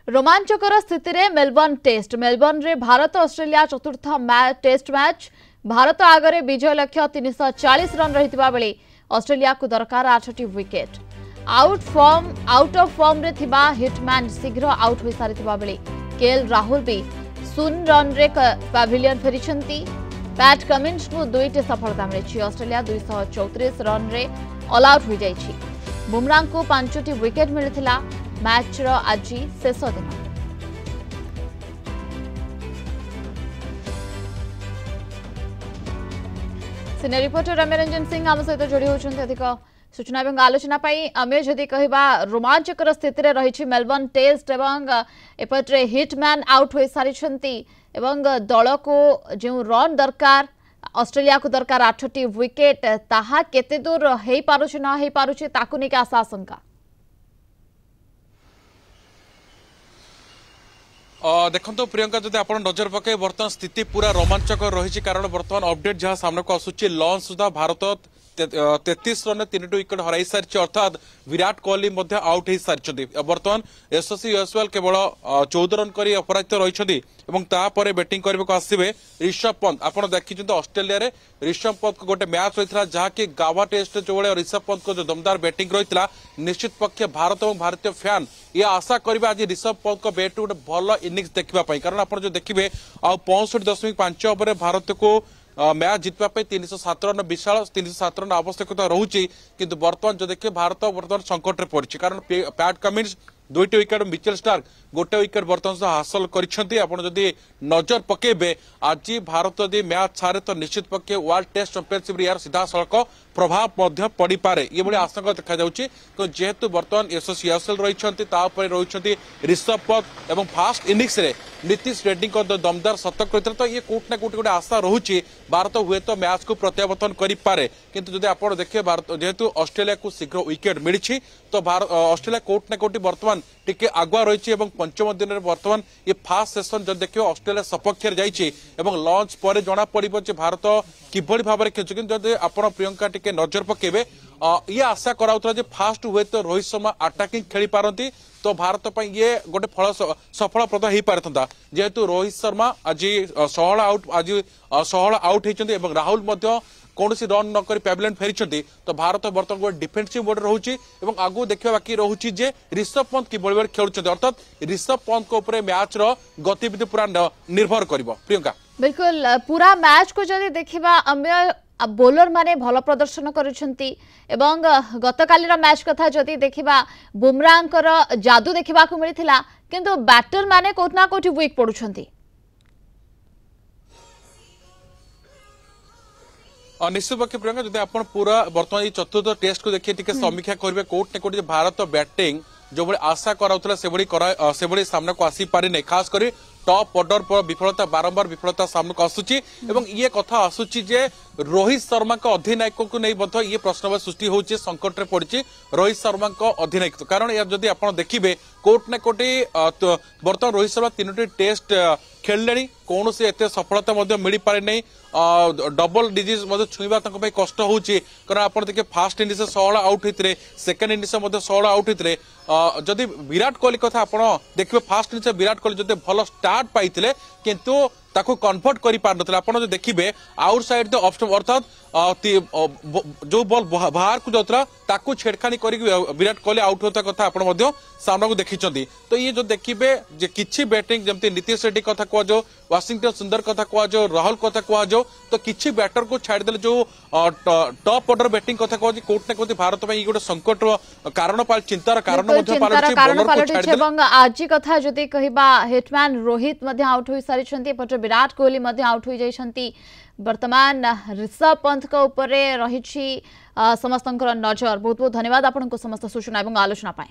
रोमांचकर स्थिति रे Melbourne test Melbourne रे भारत ऑस्ट्रेलिया चतुर्थ टेस्ट मैच भारत आगरे विजय लक्ष्य 340 रन रही बेले ऑस्ट्रेलिया को दरकार 8टी विकेट आउट ऑफ फॉर्म रे थिबा हिटमैन शीघ्र आउट हो सारी बेले केएल राहुल भी 0 रन रे पैविलियन फेरी पैट कमिंस को 2टी सफलता मिली। ऑस्ट्रेलिया 234 रन रे ऑल आउट हो जाइछि। बुमराह को 5टी विकेट मिलथिला। मैच रो आज शेष दिन सीनियर रिपोर्टर रम्यरंजन सिंह आम सहित जोड़ी होती अधिक सूचना और आलोचना आमे जदि कहबा रोमांचकर स्थिति रे रही मेलबर्न टेस्ट एवं एपट्रे हिटमैन आउट हो सारी दल को जो रन दरकार ऑस्ट्रेलिया को दरकार 8टी विकेट ताहा केते दूर हेई पारुछि न हेई पारुछि ताकु नेके आशा आशंका देखो प्रियंका जब आप नजर पके बर्तमान स्थिति पूरा रोमांचकर रही कारण बर्तमान अपडेट जहां सामने को आसूची लॉन्च सुधा भारत 33 रन 3टी विकेट हराई सारी अर्थात विराट कोहली आउट हो सारी बर्तमान यशस्वी जयसवाल केवल 14 रन कर अपराजित रही बैटिंग करने को आसवे ऋषभ पंत आप देखी ऑस्ट्रेलिया रे ऋषभ पंत को गोटे मैच होता जहाँकि गावा टेस्ट जो भाई ऋषभ पंत को जो दमदार बैटिंग रही निश्चित पक्षे भारत और भारतीय फैन ये आशा करेंगे आज ऋषभ पंत को बैट गोटे भल इनिंग्स देखापी कारण आप जो देखिए 65.5 ओवर भारत को मैच जितवाई 307 रन विशाल 307 रन आवश्यकता रोचे किंतु बर्तमान जो देखिए भारत बर्तमान संकट में पड़ी कारण पैट कमिंस 2टी विकेट मिचेल स्टार्क गोटे विकेट बर्तमान हासिल करी नजर पकेबे आज भारत यदि मैच छाड़े तो निश्चित पक्षे वर्ल्ड टेस्ट चैंपियनशिप यार सीधा सड़क प्रभाव पड़ पारे ये आशंका देखा जेहेतु बर्तमान यशस्वी जयसवाल रही ऋषभ पंत और फास्ट इनिंग्स रे नीतीश रेड्डी को दमदार शतक करते तो ये कोट ना कोट गोटे आशा रोचे भारत हुए तो मैच को प्रत्यावर्तन करें किंतु जब आप देखिए भारत जेहेतु ऑस्ट्रेलिया को शीघ्र विकेट मिली तो ऑस्ट्रेलिया कोट ना कोटी बर्तमान टिके आगुआ रही पंचम दिन में बर्तमान ये फास्ट सेशन जब देखिए ऑस्ट्रेलिया सपक्ष लॉन्च पर जना पड़ो भारत किभली भाव में खेलुचे कि आप प्रियंका टिके नजर पकेबे ये आशा कराउथला जे फास्ट हुए तो रोहित शर्मा अटैकिंग खेली पारती तो भारत ये गोटे फल सफलप्रद हो पारता जेहेतु रोहित शर्मा आज 16 आउट होती राहुल कौन रन नक पैविलियन फेरी तो भारत बर्तमान गोटे डिफेन्सिव मोड रोचे आगू देखा बाकी रोचे जे ऋषभ पंत कि भाव खेलुं अर्थात ऋषभ पंत को मैच गतिविधि पूरा निर्भर कर प्रियंका बिल्कुल पूरा मैच को जब देखा अन्य बोलर माने भल प्रदर्शन करुछंती एवं गतकालीर मैच कथा जदि देखिबा बुमराहंकर जादू देखा मिलता किंतु बैटर माने कोठना कोठी वीक पड़ुछंती निश्चित पक्षे प्रियंका जब आप पूरा बर्तमान चतुर्थ टेस्ट को देखिए समीक्षा करेंगे कोट ने कोटी भारत बैटिंग जो भाई आशा कराउथला से भाई सामने को आसी पारि नहीं खास करी टॉप ऑर्डर पर विफलता बारंबार विफलता सामने को आसुची एवं ये कथा आसुची जे रोहित शर्मा का अधिनायक को नहीं ये प्रश्न सृष्टि होची संकट रे पड़ी रोहित शर्मा का अधिनायक कारण यार जदि आप देखिए कोट ने कोटी बर्तमान रोहित शर्मा 3टी टेस्ट खेलले कौन से एत सफलता मिल पारे नहीं डबल डिजिट छुईवा कष्ट होची कारण आप देखिए फास्ट इनिंग्स 16 आउट होते सेकेंड इनिंग्स 16 आउट होते जदि विराट कोहली कथा आप देखिए फास्ट इनिंग्स विराट कोहली जब भल स्टार्ट पाई किंतु ताको कन्वर्ट कर पार नथिले आपण जो देखिबे आउटसाइड द ऑप्शन अर्थात जो बॉल बाहर को जाउतरा ताको छेड़खानी करी विराट कोहली आउट होता कथा आपण मध्य सामना को देखिचंती तो ये जो देखिबे जे किछि बैटिंग जमती नीतीश रेड्डी कथा को जो वाशिंगटन सुंदर कथा को जो राहुल कथा को जो तो किछि बैटर को छाड़ देले जो टॉप ऑर्डर बैटिंग कथा को कोट ने कोती भारत में गोटे संकट कारण पाल चिंतार कारण मध्य पालछि बॉलर को छाड़ देले एवं आज कथा जदि कहिबा हिटमैन रोहित मध्य आउट होई सारिछंती पट विराट कोहली मध्य आउट हो जाइछंती वर्तमान ऋषभ पंत को ऊपर रही समस्त नजर बहुत बहुत धन्यवाद आपको समस्त सूचना और आलोचना पाए।